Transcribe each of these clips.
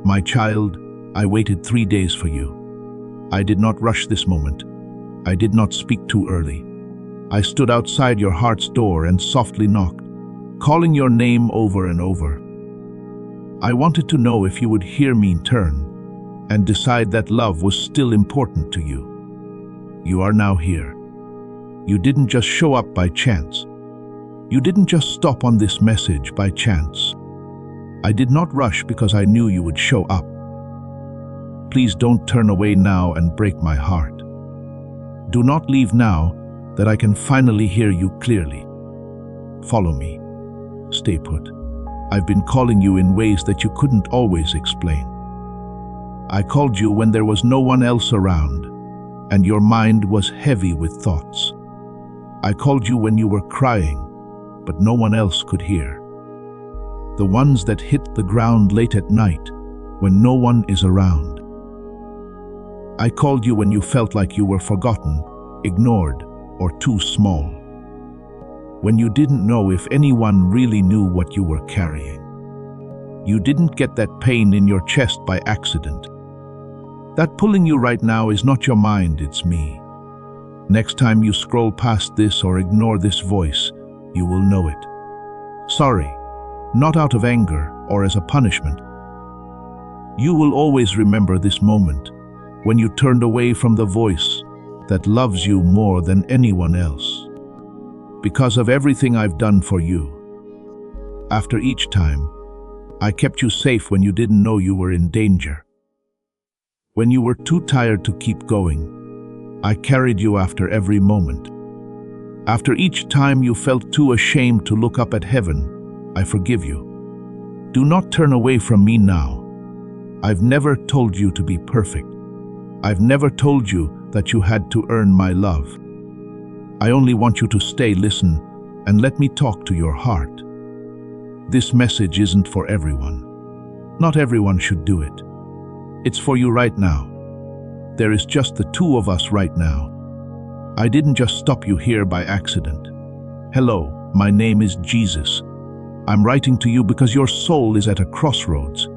My child, I waited 3 days for you. I did not rush this moment. I did not speak too early. I stood outside your heart's door and softly knocked, calling your name over and over. I wanted to know if you would hear me turn and decide that love was still important to you. You are now here. You didn't just show up by chance. You didn't just stop on this message by chance. I did not rush because I knew you would show up. Please don't turn away now and break my heart. Do not leave now that I can finally hear you clearly. Follow me. Stay put. I've been calling you in ways that you couldn't always explain. I called you when there was no one else around, and your mind was heavy with thoughts. I called you when you were crying, but no one else could hear. The ones that hit the ground late at night when no one is around. I called you when you felt like you were forgotten, ignored, or too small. When you didn't know if anyone really knew what you were carrying. You didn't get that pain in your chest by accident. That pulling you right now is not your mind, it's me. Next time you scroll past this or ignore this voice, you will know it. Sorry, not out of anger or as a punishment. You will always remember this moment when you turned away from the voice that loves you more than anyone else. Because of everything I've done for you. After each time, I kept you safe when you didn't know you were in danger. When you were too tired to keep going, I carried you after every moment. After each time you felt too ashamed to look up at heaven, I forgive you. Do not turn away from me now. I've never told you to be perfect. I've never told you that you had to earn my love. I only want you to stay, listen, and let me talk to your heart. This message isn't for everyone. Not everyone should do it. It's for you right now. There is just the two of us right now. I didn't just stop you here by accident. Hello, my name is Jesus. I'm writing to you because your soul is at a crossroads.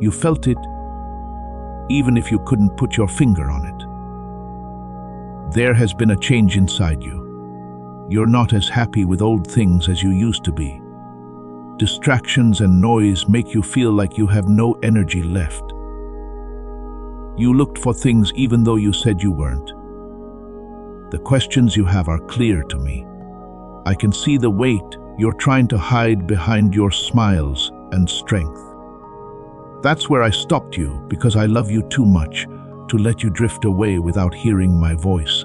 You felt it, even if you couldn't put your finger on it. There has been a change inside you. You're not as happy with old things as you used to be. Distractions and noise make you feel like you have no energy left. You looked for things even though you said you weren't. The questions you have are clear to me. I can see the weight you're trying to hide behind your smiles and strength. That's where I stopped you because I love you too much to let you drift away without hearing my voice.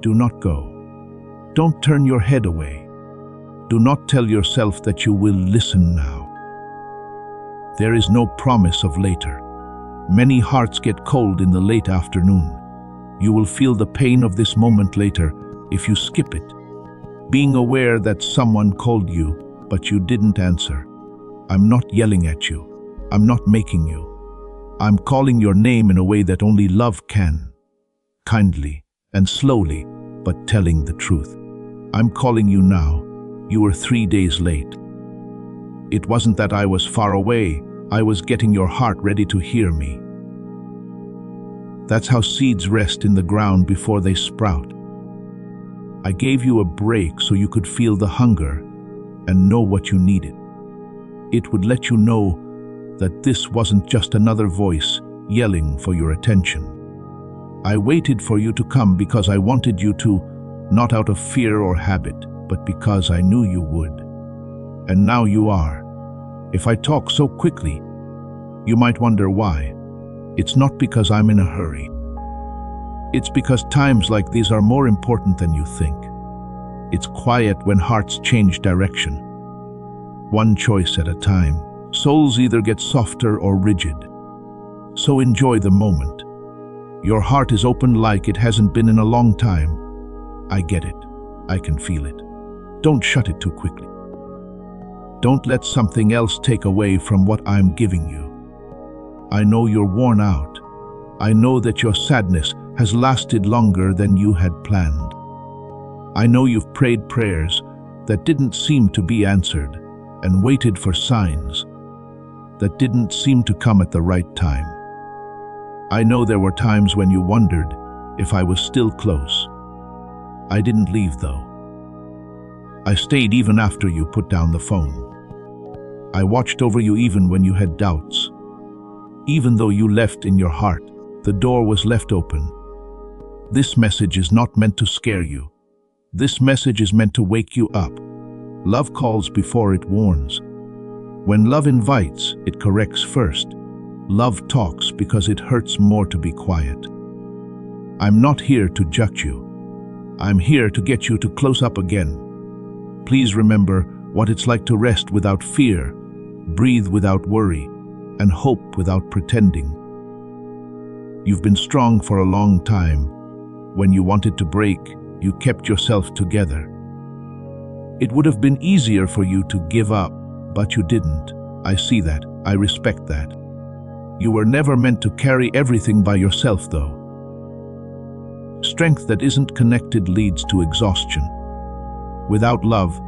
Do not go. Don't turn your head away. Do not tell yourself that you will listen now. There is no promise of later. Many hearts get cold in the late afternoon. You will feel the pain of this moment later if you skip it. Being aware that someone called you, but you didn't answer. I'm not yelling at you. I'm not making you. I'm calling your name in a way that only love can. Kindly and slowly, but telling the truth. I'm calling you now. You were 3 days late. It wasn't that I was far away. I was getting your heart ready to hear me. That's how seeds rest in the ground before they sprout. I gave you a break so you could feel the hunger and know what you needed. It would let you know that this wasn't just another voice yelling for your attention. I waited for you to come because I wanted you to, not out of fear or habit, but because I knew you would. And now you are. If I talk so quickly, you might wonder why. It's not because I'm in a hurry. It's because times like these are more important than you think. It's quiet when hearts change direction. One choice at a time. Souls either get softer or rigid. So enjoy the moment. Your heart is open like it hasn't been in a long time. I get it. I can feel it. Don't shut it too quickly. Don't let something else take away from what I'm giving you. I know you're worn out. I know that your sadness has lasted longer than you had planned. I know you've prayed prayers that didn't seem to be answered and waited for signs. that didn't seem to come at the right time. I know there were times when you wondered if I was still close. I didn't leave though. I stayed even after you put down the phone. I watched over you even when you had doubts. Even though you left in your heart, the door was left open. This message is not meant to scare you. This message is meant to wake you up. Love calls before it warns. When love invites, it corrects first. Love talks because it hurts more to be quiet. I'm not here to judge you. I'm here to get you to close up again. Please remember what it's like to rest without fear, breathe without worry, and hope without pretending. You've been strong for a long time. When you wanted to break, you kept yourself together. It would have been easier for you to give up, but you didn't. I see that. I respect that. You were never meant to carry everything by yourself, though. Strength that isn't connected leads to exhaustion. Without love,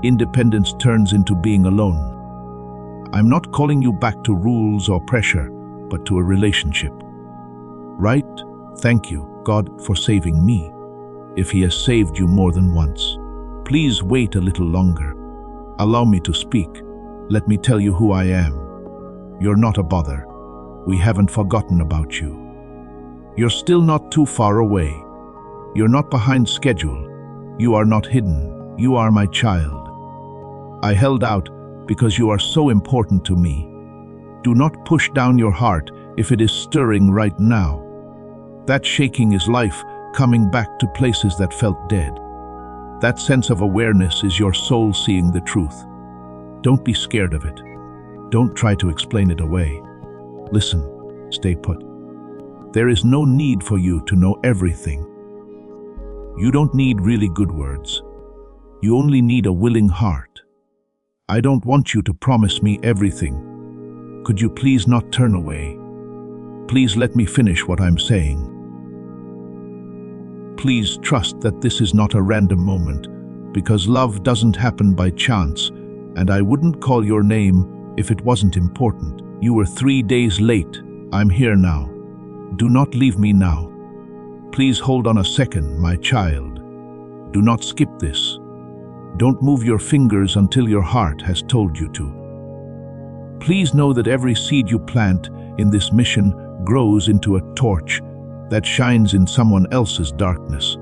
independence turns into being alone. I'm not calling you back to rules or pressure, but to a relationship. Right? Thank you, God, for saving me. If He has saved you more than once, please wait a little longer. Allow me to speak. Let me tell you who I am. You're not a bother. We haven't forgotten about you. You're still not too far away. You're not behind schedule. You are not hidden. You are my child. I held out because you are so important to me. Do not push down your heart if it is stirring right now. That shaking is life coming back to places that felt dead. That sense of awareness is your soul seeing the truth. Don't be scared of it. Don't try to explain it away. Listen, stay put. There is no need for you to know everything. You don't need really good words. You only need a willing heart. I don't want you to promise me everything. Could you please not turn away? Please let me finish what I'm saying. Please trust that this is not a random moment, because love doesn't happen by chance, and I wouldn't call your name if it wasn't important. You were 3 days late. I'm here now. Do not leave me now. Please hold on a second, my child. Do not skip this. Don't move your fingers until your heart has told you to. Please know that every seed you plant in this mission grows into a torch that shines in someone else's darkness.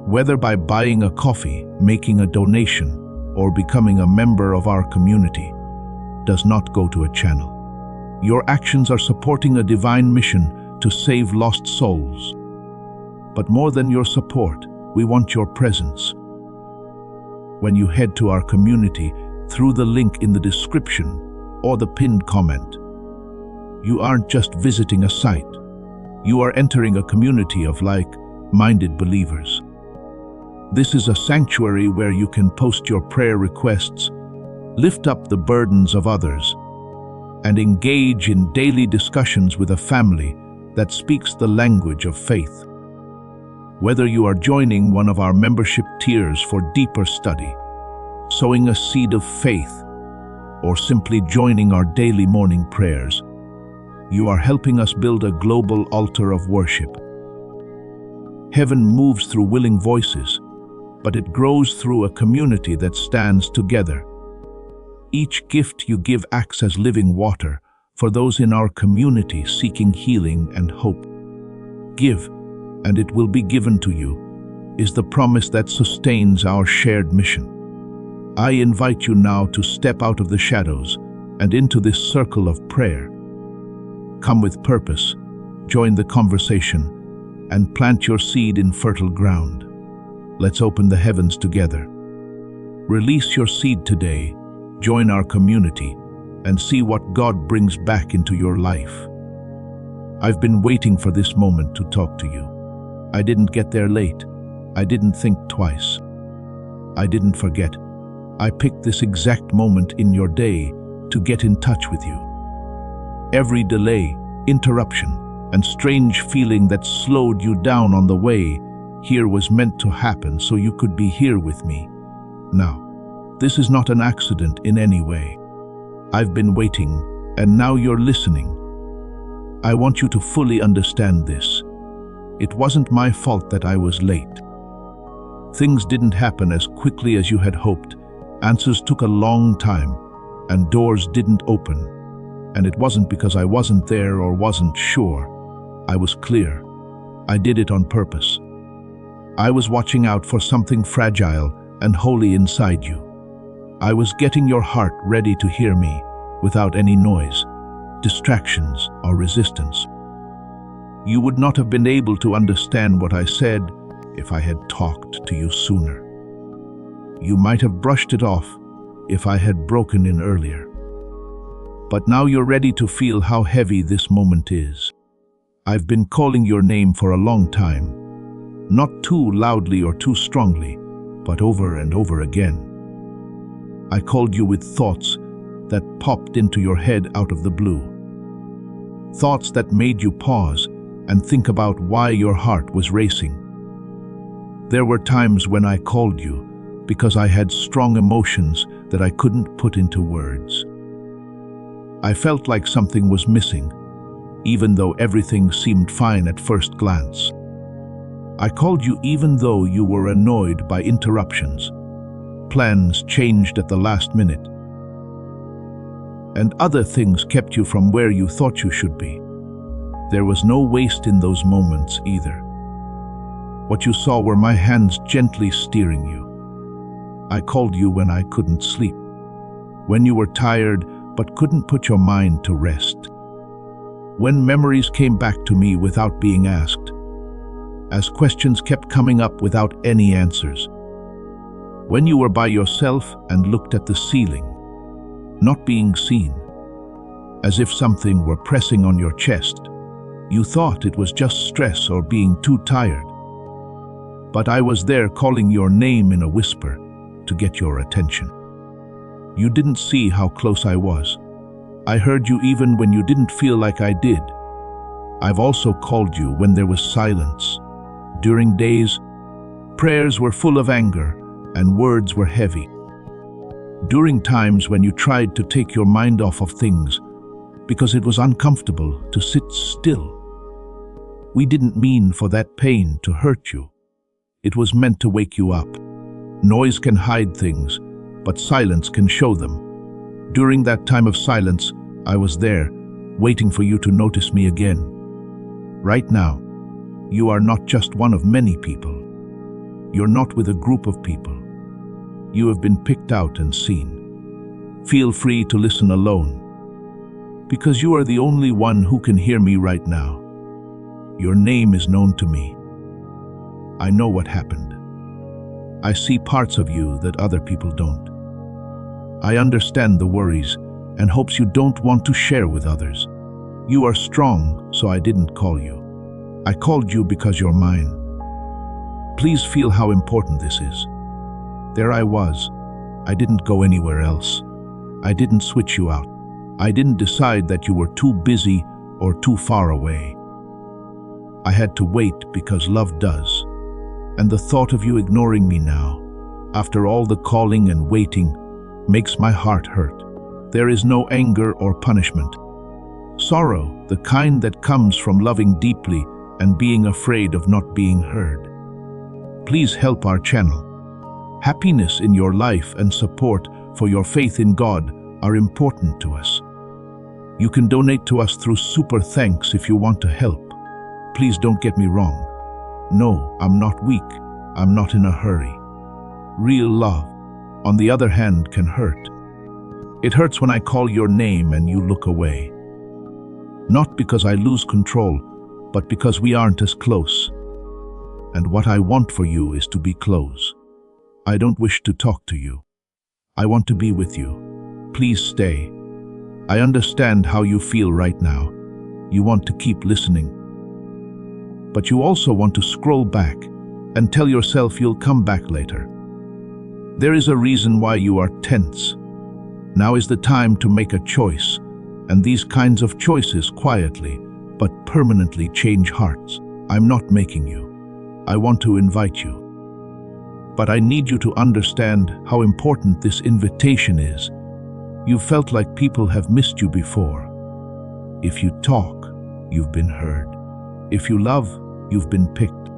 Whether by buying a coffee, making a donation, or becoming a member of our community, does not go to a channel. Your actions are supporting a divine mission to save lost souls. But more than your support, we want your presence. When you head to our community through the link in the description or the pinned comment, you aren't just visiting a site. You are entering a community of like-minded believers. This is a sanctuary where you can post your prayer requests, lift up the burdens of others, and engage in daily discussions with a family that speaks the language of faith. Whether you are joining one of our membership tiers for deeper study, sowing a seed of faith, or simply joining our daily morning prayers, you are helping us build a global altar of worship. Heaven moves through willing voices, but it grows through a community that stands together. Each gift you give acts as living water for those in our community seeking healing and hope. Give, and it will be given to you, is the promise that sustains our shared mission. I invite you now to step out of the shadows and into this circle of prayer. Come with purpose, join the conversation, and plant your seed in fertile ground. Let's open the heavens together. Release your seed today, join our community, and see what God brings back into your life. I've been waiting for this moment to talk to you. I didn't get there late. I didn't think twice. I didn't forget. I picked this exact moment in your day to get in touch with you. Every delay, interruption, and strange feeling that slowed you down on the way here was meant to happen so you could be here with me. Now, this is not an accident in any way. I've been waiting and now you're listening. I want you to fully understand this. It wasn't my fault that I was late. Things didn't happen as quickly as you had hoped. Answers took a long time, and doors didn't open. And it wasn't because I wasn't there or wasn't sure. I was clear. I did it on purpose. I was watching out for something fragile and holy inside you. I was getting your heart ready to hear me without any noise, distractions, or resistance. You would not have been able to understand what I said if I had talked to you sooner. You might have brushed it off if I had broken in earlier. But now you're ready to feel how heavy this moment is. I've been calling your name for a long time, not too loudly or too strongly, but over and over again. I called you with thoughts that popped into your head out of the blue. Thoughts that made you pause and think about why your heart was racing. There were times when I called you because I had strong emotions that I couldn't put into words. I felt like something was missing, even though everything seemed fine at first glance. I called you even though you were annoyed by interruptions. Plans changed at the last minute, and other things kept you from where you thought you should be. There was no waste in those moments either. What you saw were my hands gently steering you. I called you when I couldn't sleep, when you were tired but couldn't put your mind to rest, when memories came back to me without being asked, as questions kept coming up without any answers, when you were by yourself and looked at the ceiling, not being seen, as if something were pressing on your chest. You thought it was just stress or being too tired. But I was there calling your name in a whisper to get your attention. You didn't see how close I was. I heard you even when you didn't feel like I did. I've also called you when there was silence. During days, prayers were full of anger and words were heavy. During times when you tried to take your mind off of things because it was uncomfortable to sit still. We didn't mean for that pain to hurt you. It was meant to wake you up. Noise can hide things, but silence can show them. During that time of silence, I was there, waiting for you to notice me again. Right now, you are not just one of many people. You're not with a group of people. You have been picked out and seen. Feel free to listen alone, because you are the only one who can hear me right now. Your name is known to me. I know what happened. I see parts of you that other people don't. I understand the worries and hopes you don't want to share with others. You are strong, so I didn't call you. I called you because you're mine. Please feel how important this is. There I was. I didn't go anywhere else. I didn't switch you out. I didn't decide that you were too busy or too far away. I had to wait because love does. And the thought of you ignoring me now, after all the calling and waiting, makes my heart hurt. There is no anger or punishment. Sorrow, the kind that comes from loving deeply and being afraid of not being heard. Please help our channel. Happiness in your life and support for your faith in God are important to us. You can donate to us through Super Thanks if you want to help. Please don't get me wrong. No, I'm not weak. I'm not in a hurry. Real love, on the other hand, can hurt. It hurts when I call your name and you look away. Not because I lose control, but because we aren't as close. And what I want for you is to be close. I don't wish to talk to you. I want to be with you. Please stay. I understand how you feel right now. You want to keep listening. But you also want to scroll back and tell yourself you'll come back later. There is a reason why you are tense. Now is the time to make a choice, and these kinds of choices quietly but permanently change hearts. I'm not making you. I want to invite you. But I need you to understand how important this invitation is. You felt like people have missed you before. If you talk, you've been heard. If you love, you've been picked.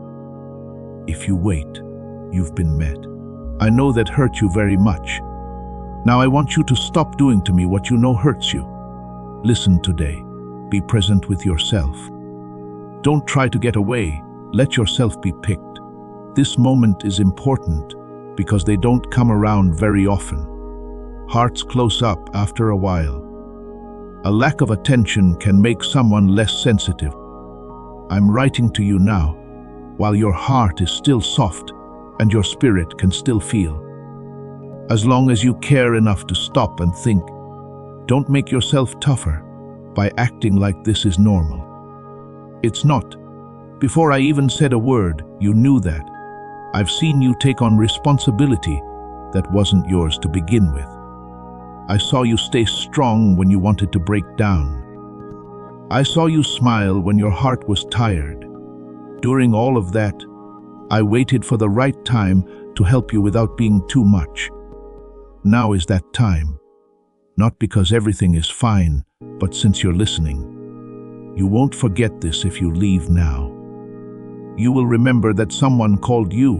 If you wait, you've been met. I know that hurt you very much. Now I want you to stop doing to me what you know hurts you. Listen today. Be present with yourself. Don't try to get away. Let yourself be picked. This moment is important because they don't come around very often. Hearts close up after a while. A lack of attention can make someone less sensitive. I'm writing to you now, while your heart is still soft and your spirit can still feel. As long as you care enough to stop and think, don't make yourself tougher by acting like this is normal. It's not. Before I even said a word, you knew that. I've seen you take on responsibility that wasn't yours to begin with. I saw you stay strong when you wanted to break down. I saw you smile when your heart was tired. During all of that, I waited for the right time to help you without being too much. Now is that time. Not because everything is fine, but since you're listening. You won't forget this if you leave now. You will remember that someone called you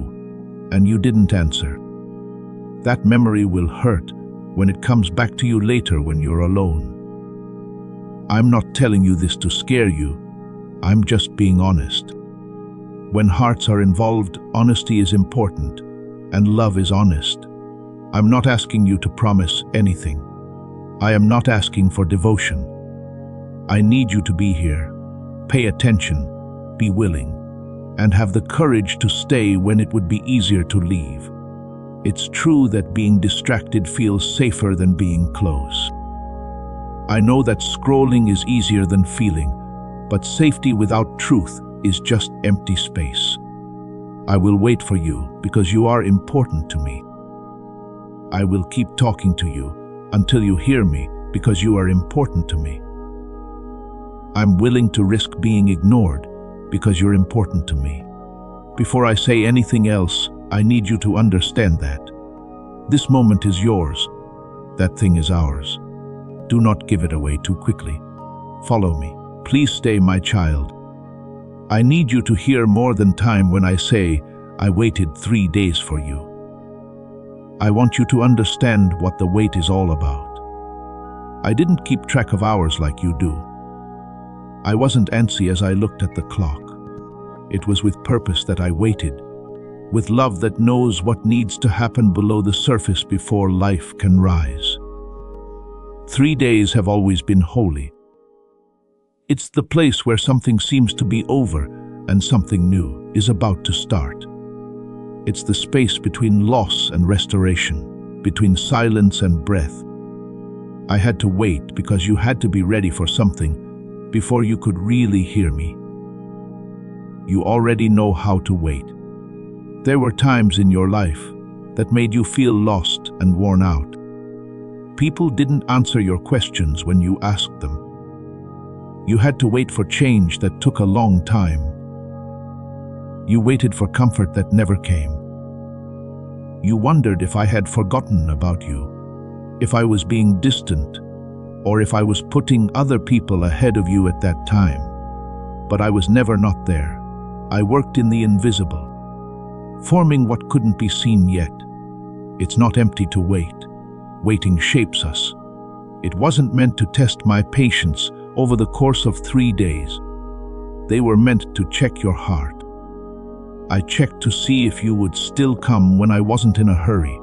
and you didn't answer. That memory will hurt when it comes back to you later when you're alone. I'm not telling you this to scare you. I'm just being honest. When hearts are involved, honesty is important, and love is honest. I'm not asking you to promise anything. I am not asking for devotion. I need you to be here, pay attention, be willing, and have the courage to stay when it would be easier to leave. It's true that being distracted feels safer than being close. I know that scrolling is easier than feeling, but safety without truth is just empty space. I will wait for you because you are important to me. I will keep talking to you until you hear me because you are important to me. I'm willing to risk being ignored because you're important to me. Before I say anything else, I need you to understand that. This moment is yours. That thing is ours. Do not give it away too quickly. Follow me. Please stay, my child. I need you to hear more than time when I say, I waited 3 days for you. I want you to understand what the wait is all about. I didn't keep track of hours like you do. I wasn't antsy as I looked at the clock. It was with purpose that I waited, with love that knows what needs to happen below the surface before life can rise. 3 days have always been holy. It's the place where something seems to be over and something new is about to start. It's the space between loss and restoration, between silence and breath. I had to wait because you had to be ready for something before you could really hear me. You already know how to wait. There were times in your life that made you feel lost and worn out. People didn't answer your questions when you asked them. You had to wait for change that took a long time. You waited for comfort that never came. You wondered if I had forgotten about you, if I was being distant, or if I was putting other people ahead of you at that time. But I was never not there. I worked in the invisible, forming what couldn't be seen yet. It's not empty to wait. Waiting shapes us. It wasn't meant to test my patience over the course of 3 days. They were meant to check your heart. I checked to see if you would still come when I wasn't in a hurry.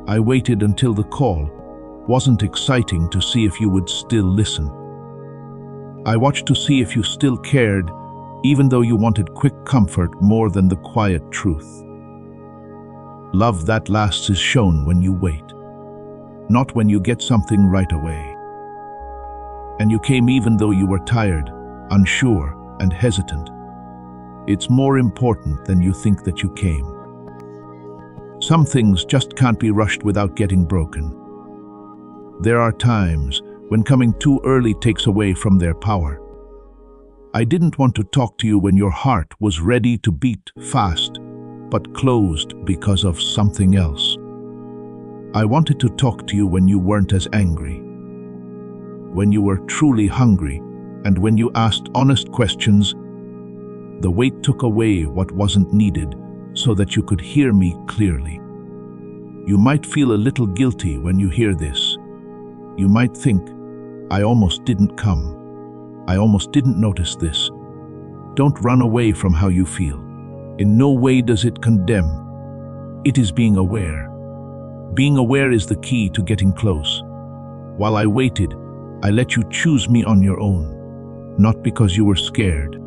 I waited until the call wasn't exciting to see if you would still listen. I watched to see if you still cared, even though you wanted quick comfort more than the quiet truth. Love that lasts is shown when you wait, not when you get something right away. And you came even though you were tired, unsure, and hesitant. It's more important than you think that you came. Some things just can't be rushed without getting broken. There are times when coming too early takes away from their power. I didn't want to talk to you when your heart was ready to beat fast, but closed because of something else. I wanted to talk to you when you weren't as angry, when you were truly hungry, and when you asked honest questions. The weight took away what wasn't needed so that you could hear me clearly. You might feel a little guilty when you hear this. You might think, I almost didn't come. I almost didn't notice this. Don't run away from how you feel. In no way does it condemn. It is being aware. Being aware is the key to getting close. While I waited, I let you choose me on your own. Not because you were scared.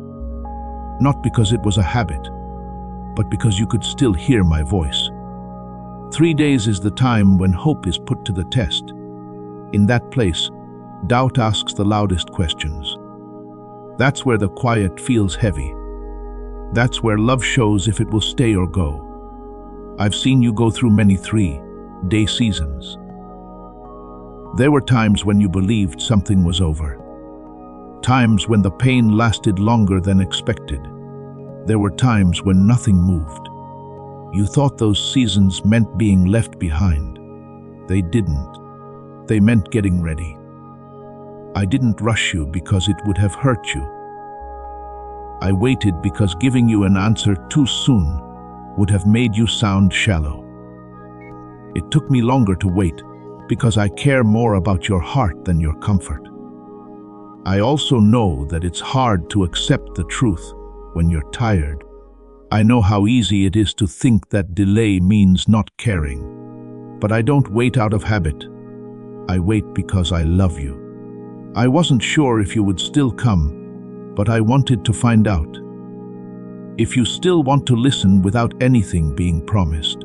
Not because it was a habit, but because you could still hear my voice. 3 days is the time when hope is put to the test. In that place, doubt asks the loudest questions. That's where the quiet feels heavy. That's where love shows if it will stay or go. I've seen you go through many 3-day seasons. There were times when you believed something was over. Times when the pain lasted longer than expected. There were times when nothing moved. You thought those seasons meant being left behind. They didn't. They meant getting ready. I didn't rush you because it would have hurt you. I waited because giving you an answer too soon would have made you sound shallow. It took me longer to wait because I care more about your heart than your comfort. I also know that it's hard to accept the truth when you're tired. I know how easy it is to think that delay means not caring, but I don't wait out of habit. I wait because I love you. I wasn't sure if you would still come, but I wanted to find out. If you still want to listen without anything being promised.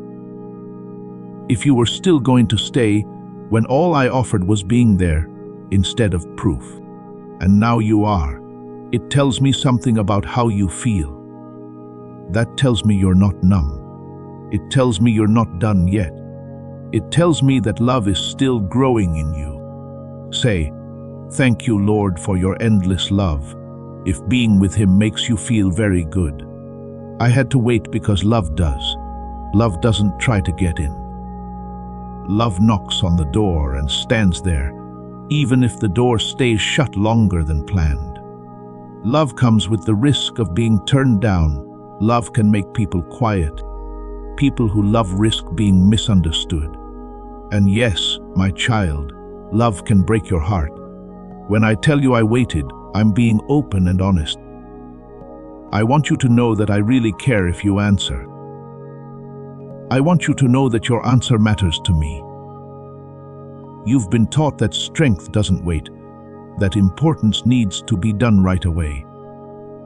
If you were still going to stay when all I offered was being there instead of proof. And now you are. It tells me something about how you feel. That tells me you're not numb. It tells me you're not done yet. It tells me that love is still growing in you. Say, thank you, Lord, for your endless love, if being with Him makes you feel very good. I had to wait because love does. Love doesn't try to get in. Love knocks on the door and stands there, even if the door stays shut longer than planned. Love comes with the risk of being turned down. Love can make people quiet. People who love risk being misunderstood. And yes, my child, love can break your heart. When I tell you I waited, I'm being open and honest. I want you to know that I really care if you answer. I want you to know that your answer matters to me. You've been taught that strength doesn't wait, that importance needs to be done right away,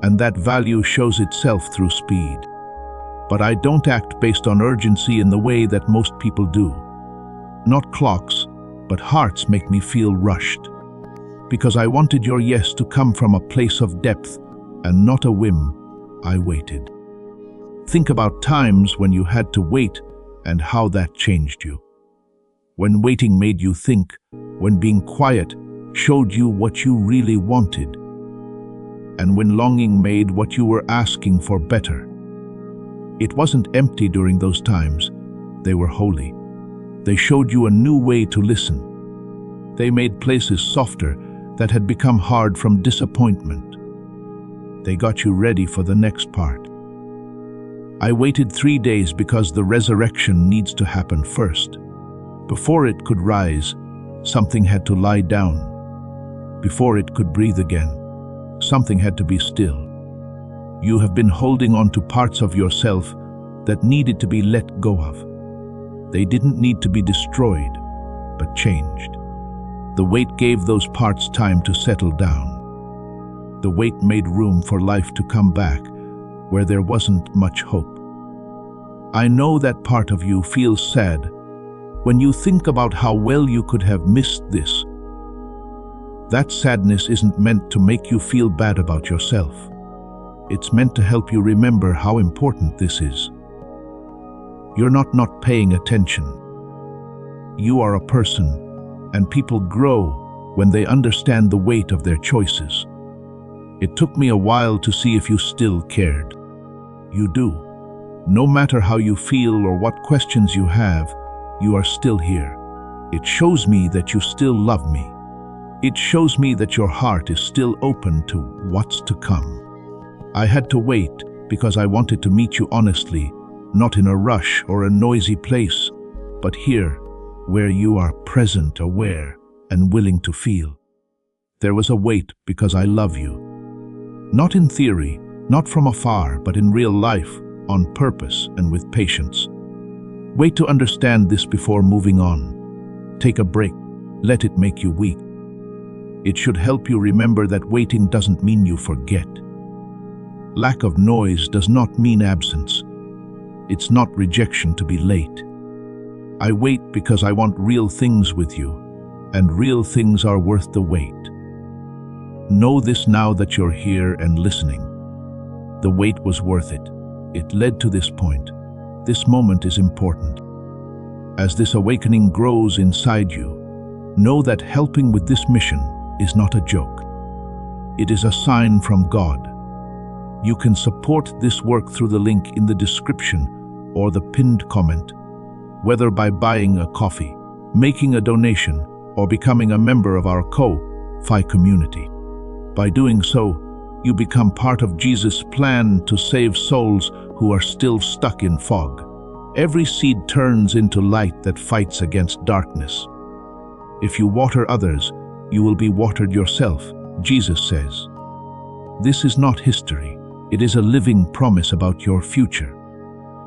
and that value shows itself through speed. But I don't act based on urgency in the way that most people do. Not clocks, but hearts make me feel rushed. Because I wanted your yes to come from a place of depth and not a whim, I waited. Think about times when you had to wait and how that changed you. When waiting made you think, when being quiet showed you what you really wanted, and when longing made what you were asking for better. It wasn't empty during those times. They were holy. They showed you a new way to listen. They made places softer that had become hard from disappointment. They got you ready for the next part. I waited 3 days because the resurrection needs to happen first. Before it could rise, something had to lie down. Before it could breathe again, something had to be still. You have been holding on to parts of yourself that needed to be let go of. They didn't need to be destroyed, but changed. The weight gave those parts time to settle down. The weight made room for life to come back where there wasn't much hope. I know that part of you feels sad when you think about how well you could have missed this. That sadness isn't meant to make you feel bad about yourself. It's meant to help you remember how important this is. You're not paying attention. You are a person, and people grow when they understand the weight of their choices. It took me a while to see if you still cared. You do. No matter how you feel or what questions you have, you are still here. It shows me that you still love me. It shows me that your heart is still open to what's to come. I had to wait because I wanted to meet you honestly, not in a rush or a noisy place, but here, where you are present, aware, and willing to feel. There was a wait because I love you. Not in theory, not from afar, but in real life, on purpose and with patience. Wait to understand this before moving on. Take a break. Let it make you weak. It should help you remember that waiting doesn't mean you forget. Lack of noise does not mean absence. It's not rejection to be late. I wait because I want real things with you, and real things are worth the wait. Know this now that you're here and listening. The wait was worth it. It led to this point. This moment is important. As this awakening grows inside you, know that helping with this mission is not a joke. It is a sign from God. You can support this work through the link in the description or the pinned comment, whether by buying a coffee, making a donation, or becoming a member of our Ko-Fi community. By doing so, you become part of Jesus' plan to save souls who are still stuck in fog. Every seed turns into light that fights against darkness. If you water others, you will be watered yourself, Jesus says. This is not history. It is a living promise about your future.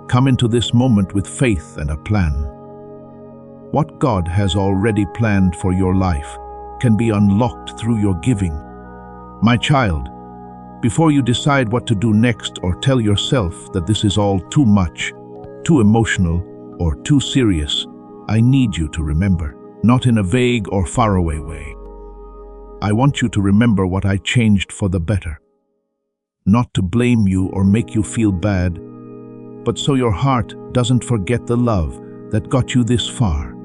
Come into this moment with faith and a plan. What God has already planned for your life can be unlocked through your giving. My child, before you decide what to do next or tell yourself that this is all too much, too emotional, or too serious, I need you to remember, not in a vague or faraway way. I want you to remember what I changed for the better. Not to blame you or make you feel bad, but so your heart doesn't forget the love that got you this far.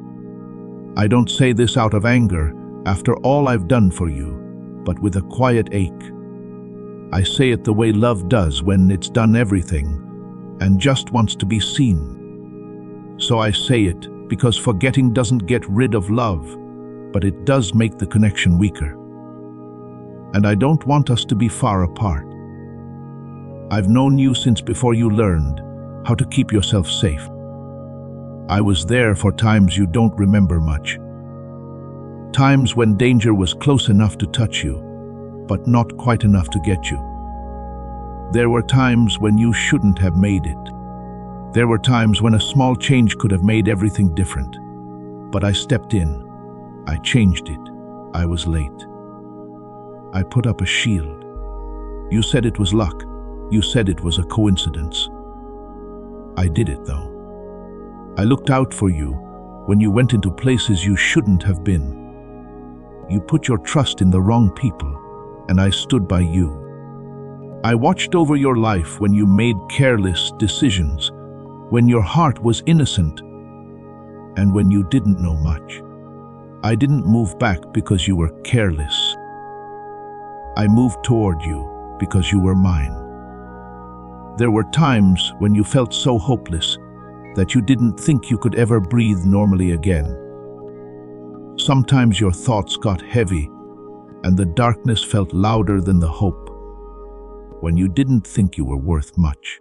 I don't say this out of anger after all I've done for you, but with a quiet ache. I say it the way love does when it's done everything and just wants to be seen. So I say it because forgetting doesn't get rid of love, but it does make the connection weaker. And I don't want us to be far apart. I've known you since before you learned how to keep yourself safe. I was there for times you don't remember much. Times when danger was close enough to touch you, but not quite enough to get you. There were times when you shouldn't have made it. There were times when a small change could have made everything different. But I stepped in. I changed it. I was late. I put up a shield. You said it was luck. You said it was a coincidence. I did it though. I looked out for you when you went into places you shouldn't have been. You put your trust in the wrong people, and I stood by you. I watched over your life when you made careless decisions, when your heart was innocent, and when you didn't know much. I didn't move back because you were careless. I moved toward you because you were mine. There were times when you felt so hopeless that you didn't think you could ever breathe normally again. Sometimes your thoughts got heavy and the darkness felt louder than the hope, when you didn't think you were worth much.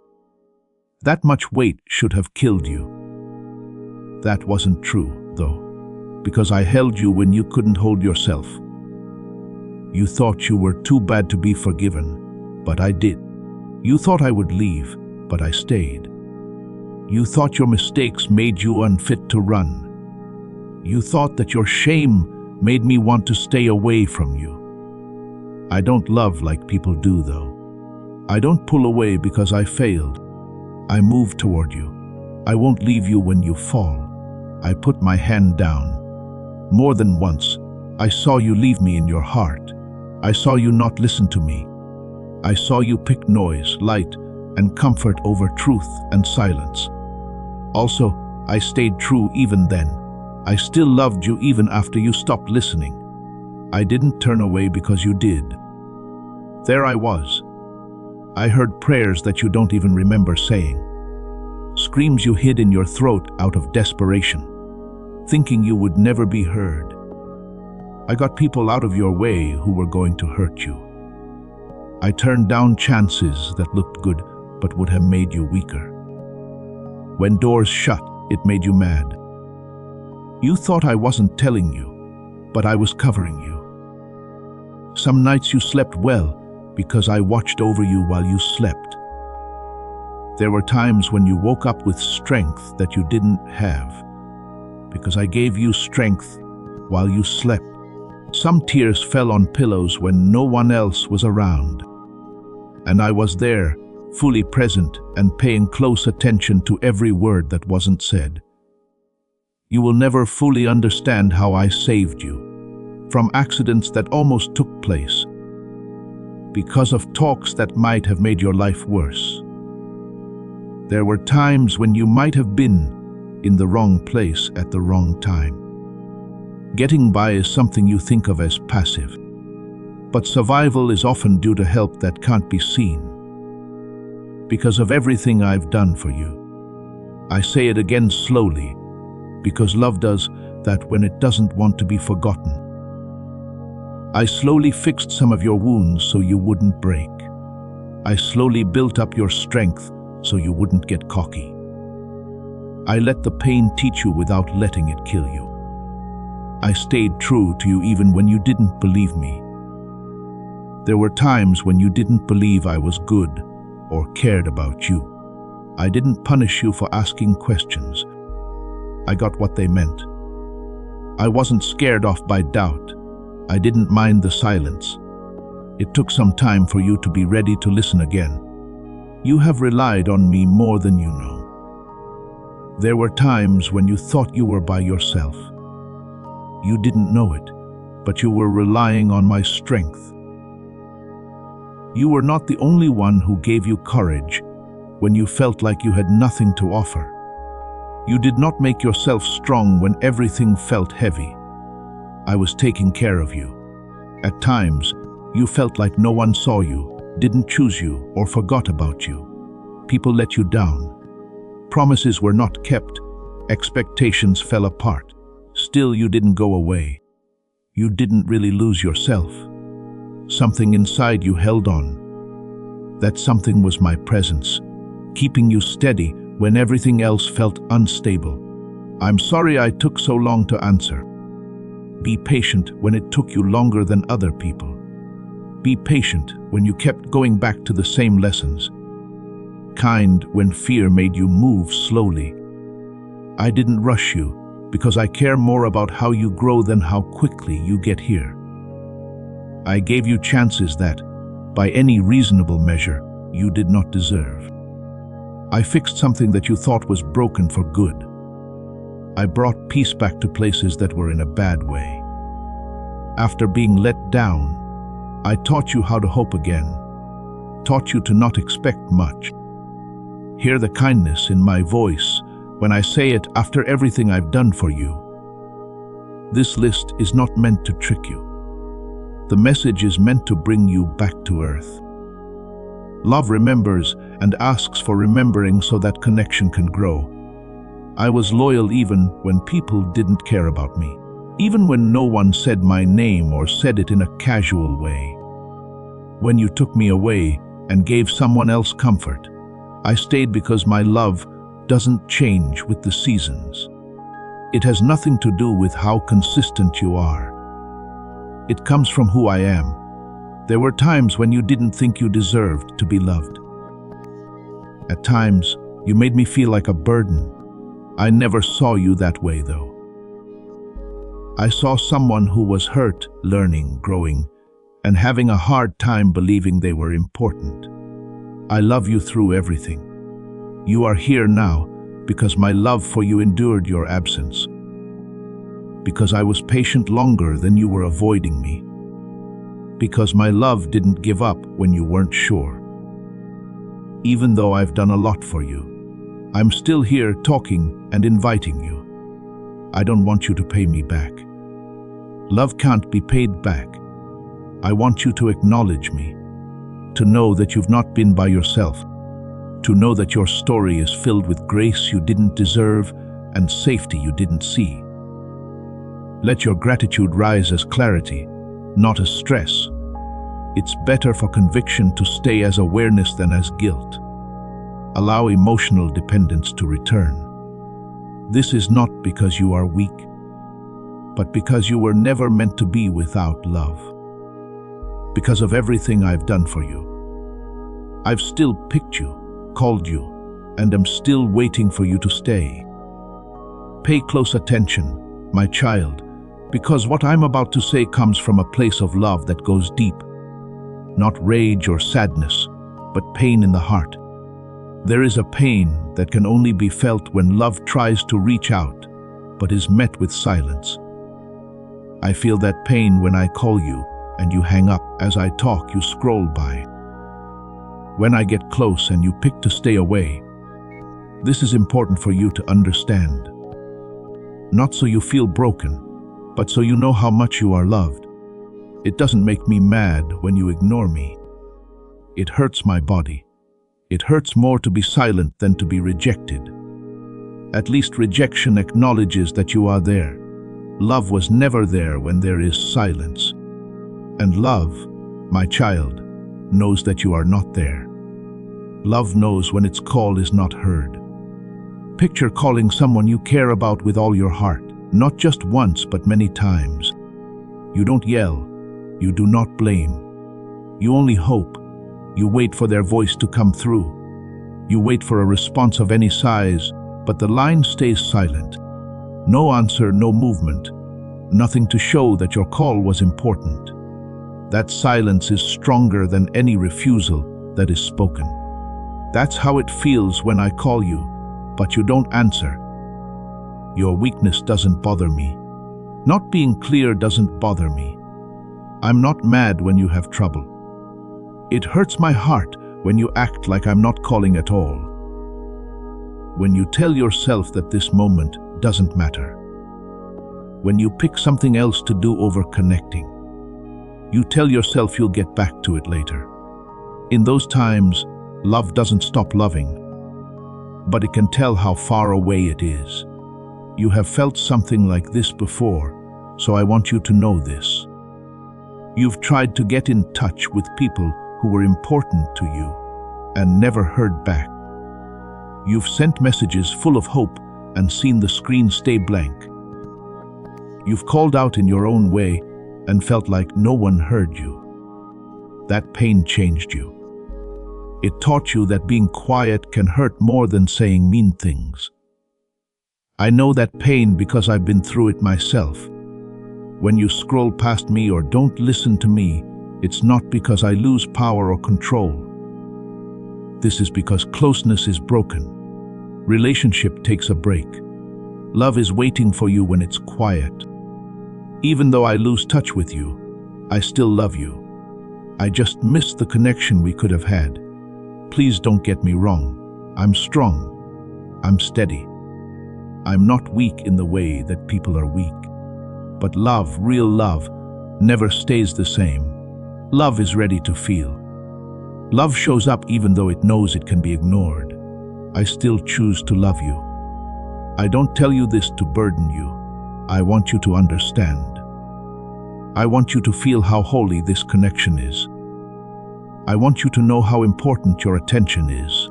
That much weight should have killed you. That wasn't true, though, because I held you when you couldn't hold yourself. You thought you were too bad to be forgiven, but I did. You thought I would leave, but I stayed. You thought your mistakes made you unfit to run. You thought that your shame made me want to stay away from you. I don't love like people do, though. I don't pull away because I failed. I move toward you. I won't leave you when you fall. I put my hand down. More than once, I saw you leave me in your heart. I saw you not listen to me. I saw you pick noise, light, and comfort over truth and silence. Also, I stayed true even then. I still loved you even after you stopped listening. I didn't turn away because you did. There I was. I heard prayers that you don't even remember saying. Screams you hid in your throat out of desperation. thinking you would never be heard. I got people out of your way who were going to hurt you. I turned down chances that looked good but would have made you weaker. When doors shut, it made you mad. You thought I wasn't telling you, but I was covering you. Some nights you slept well because I watched over you while you slept. There were times when you woke up with strength that you didn't have, because I gave you strength while you slept. Some tears fell on pillows when no one else was around. And I was there, fully present and paying close attention to every word that wasn't said. You will never fully understand how I saved you from accidents that almost took place, because of talks that might have made your life worse. There were times when you might have been in the wrong place at the wrong time. Getting by is something you think of as passive, but survival is often due to help that can't be seen. Because of everything I've done for you. I say it again slowly, because love does that when it doesn't want to be forgotten. I slowly fixed some of your wounds so you wouldn't break. I slowly built up your strength so you wouldn't get cocky. I let the pain teach you without letting it kill you. I stayed true to you even when you didn't believe me. There were times when you didn't believe I was good or cared about you. I didn't punish you for asking questions. I got what they meant. I wasn't scared off by doubt. I didn't mind the silence. It took some time for you to be ready to listen again. You have relied on me more than you know. There were times when you thought you were by yourself. You didn't know it, but you were relying on my strength. You were not the only one who gave you courage when you felt like you had nothing to offer. You did not make yourself strong when everything felt heavy. I was taking care of you. At times, you felt like no one saw you, didn't choose you, or forgot about you. People let you down. Promises were not kept. Expectations fell apart. Still, you didn't go away. You didn't really lose yourself. Something inside you held on. That something was my presence, keeping you steady when everything else felt unstable. I'm sorry I took so long to answer. Be patient when it took you longer than other people. Be patient when you kept going back to the same lessons. Kind when fear made you move slowly. I didn't rush you because I care more about how you grow than how quickly you get here. I gave you chances that, by any reasonable measure, you did not deserve. I fixed something that you thought was broken for good. I brought peace back to places that were in a bad way. After being let down, I taught you how to hope again, taught you to not expect much. Hear the kindness in my voice when I say it after everything I've done for you. This list is not meant to trick you. The message is meant to bring you back to earth. Love remembers and asks for remembering so that connection can grow. I was loyal even when people didn't care about me, even when no one said my name or said it in a casual way. When you took me away and gave someone else comfort, I stayed because my love doesn't change with the seasons. It has nothing to do with how consistent you are. It comes from who I am. There were times when you didn't think you deserved to be loved. At times, you made me feel like a burden. I never saw you that way, though. I saw someone who was hurt, learning, growing, and having a hard time believing they were important. I love you through everything. You are here now because my love for you endured your absence. Because I was patient longer than you were avoiding me. Because my love didn't give up when you weren't sure. Even though I've done a lot for you, I'm still here talking and inviting you. I don't want you to pay me back. Love can't be paid back. I want you to acknowledge me, to know that you've not been by yourself, to know that your story is filled with grace you didn't deserve and safety you didn't see. Let your gratitude rise as clarity, not as stress. It's better for conviction to stay as awareness than as guilt. Allow emotional dependence to return. This is not because you are weak, but because you were never meant to be without love. Because of everything I've done for you, I've still picked you, called you, and am still waiting for you to stay. Pay close attention, my child, because what I'm about to say comes from a place of love that goes deep. Not rage or sadness, but pain in the heart. There is a pain that can only be felt when love tries to reach out, but is met with silence. I feel that pain when I call you, and you hang up. As I talk, you scroll by. When I get close and you pick to stay away, this is important for you to understand. Not so you feel broken, but so you know how much you are loved. It doesn't make me mad when you ignore me. It hurts my body. It hurts more to be silent than to be rejected. At least rejection acknowledges that you are there. Love was never there when there is silence. And love, my child, knows that you are not there. Love knows when its call is not heard. Picture calling someone you care about with all your heart, not just once but many times. You don't yell. You do not blame. You only hope. You wait for their voice to come through. You wait for a response of any size, but the line stays silent. No answer, no movement. Nothing to show that your call was important. That silence is stronger than any refusal that is spoken. That's how it feels when I call you, but you don't answer. Your weakness doesn't bother me. Not being clear doesn't bother me. I'm not mad when you have trouble. It hurts my heart when you act like I'm not calling at all. When you tell yourself that this moment doesn't matter. When you pick something else to do over connecting. You tell yourself you'll get back to it later. In those times, love doesn't stop loving, but it can tell how far away it is. You have felt something like this before, so I want you to know this. You've tried to get in touch with people who were important to you and never heard back. You've sent messages full of hope and seen the screen stay blank. You've called out in your own way and felt like no one heard you. That pain changed you. It taught you that being quiet can hurt more than saying mean things. I know that pain because I've been through it myself. When you scroll past me or don't listen to me, it's not because I lose power or control. This is because closeness is broken. Relationship takes a break. Love is waiting for you when it's quiet. Even though I lose touch with you, I still love you. I just miss the connection we could have had. Please don't get me wrong. I'm strong. I'm steady. I'm not weak in the way that people are weak. But love, real love, never stays the same. Love is ready to feel. Love shows up even though it knows it can be ignored. I still choose to love you. I don't tell you this to burden you. I want you to understand. I want you to feel how holy this connection is. I want you to know how important your attention is.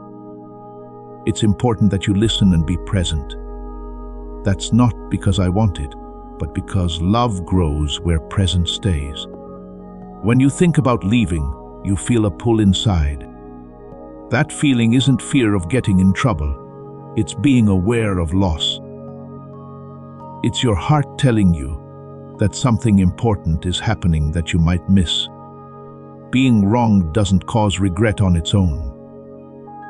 It's important that you listen and be present. That's not because I want it, but because love grows where presence stays. When you think about leaving, you feel a pull inside. That feeling isn't fear of getting in trouble. It's being aware of loss. It's your heart telling you that something important is happening that you might miss. Being wronged doesn't cause regret on its own.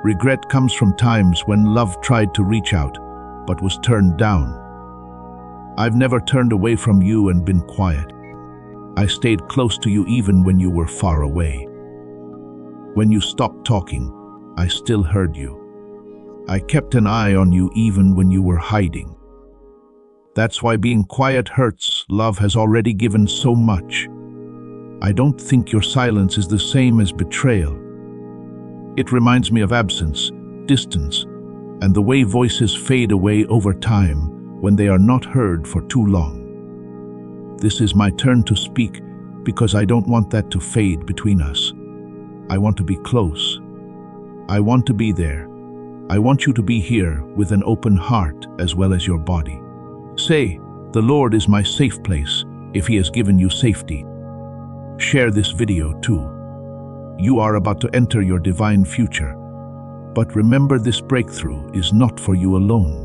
Regret comes from times when love tried to reach out, but was turned down. I've never turned away from you and been quiet. I stayed close to you even when you were far away. When you stopped talking, I still heard you. I kept an eye on you even when you were hiding. That's why being quiet hurts. Love has already given so much. I don't think your silence is the same as betrayal. It reminds me of absence, distance, and the way voices fade away over time when they are not heard for too long. This is my turn to speak because I don't want that to fade between us. I want to be close. I want to be there. I want you to be here with an open heart as well as your body. Say, "The Lord is my safe place," if He has given you safety. Share this video too. You are about to enter your divine future. But remember, this breakthrough is not for you alone.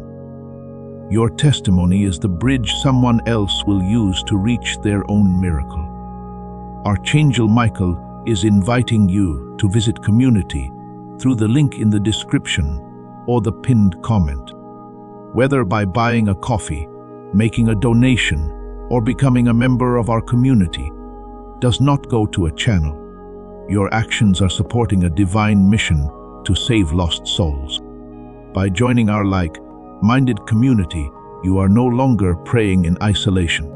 Your testimony is the bridge someone else will use to reach their own miracle. Archangel Michael is inviting you to visit community through the link in the description or the pinned comment. Whether by buying a coffee, making a donation, or becoming a member of our community, does not go to a channel. Your actions are supporting a divine mission to save lost souls. By joining our like-minded community, you are no longer praying in isolation.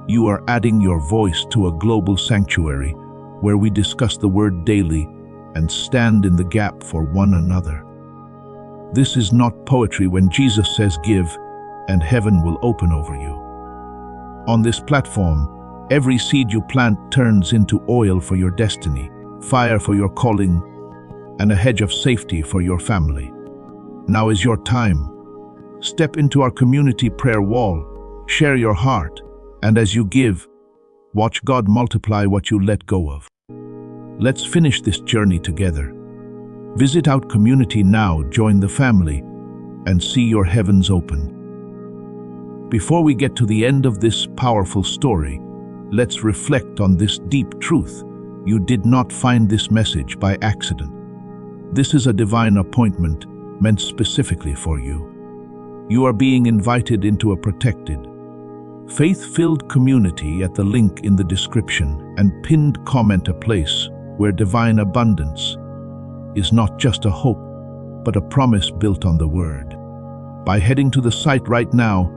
You are adding your voice to a global sanctuary where we discuss the Word daily and stand in the gap for one another. This is not poetry when Jesus says, "Give, and heaven will open over you." On this platform, every seed you plant turns into oil for your destiny, fire for your calling, and a hedge of safety for your family. Now is your time. Step into our community prayer wall, share your heart, and as you give, watch God multiply what you let go of. Let's finish this journey together. Visit our community now, join the family, and see your heavens open. Before we get to the end of this powerful story, let's reflect on this deep truth. You did not find this message by accident. This is a divine appointment meant specifically for you. You are being invited into a protected, faith-filled community at the link in the description and pinned comment, a place where divine abundance is not just a hope, but a promise built on the Word. By heading to the site right now,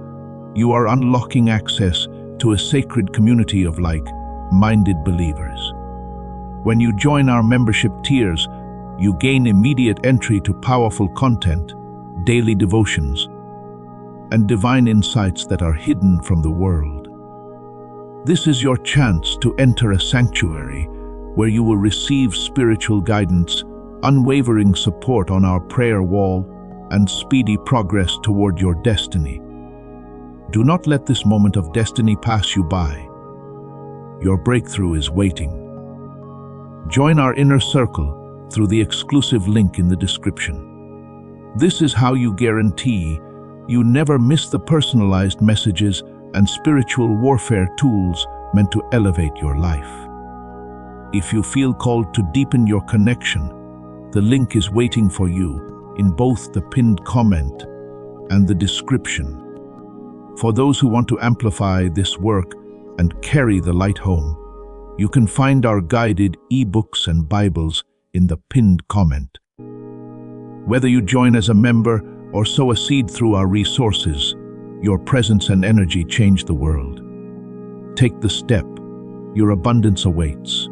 you are unlocking access to a sacred community of like-minded believers. When you join our membership tiers, you gain immediate entry to powerful content, daily devotions, and divine insights that are hidden from the world. This is your chance to enter a sanctuary where you will receive spiritual guidance, unwavering support on our prayer wall, and speedy progress toward your destiny. Do not let this moment of destiny pass you by. Your breakthrough is waiting. Join our inner circle through the exclusive link in the description. This is how you guarantee you never miss the personalized messages and spiritual warfare tools meant to elevate your life. If you feel called to deepen your connection, the link is waiting for you in both the pinned comment and the description. For those who want to amplify this work and carry the light home, you can find our guided ebooks and Bibles in the pinned comment. Whether you join as a member or sow a seed through our resources, your presence and energy change the world. Take the step. Your abundance awaits.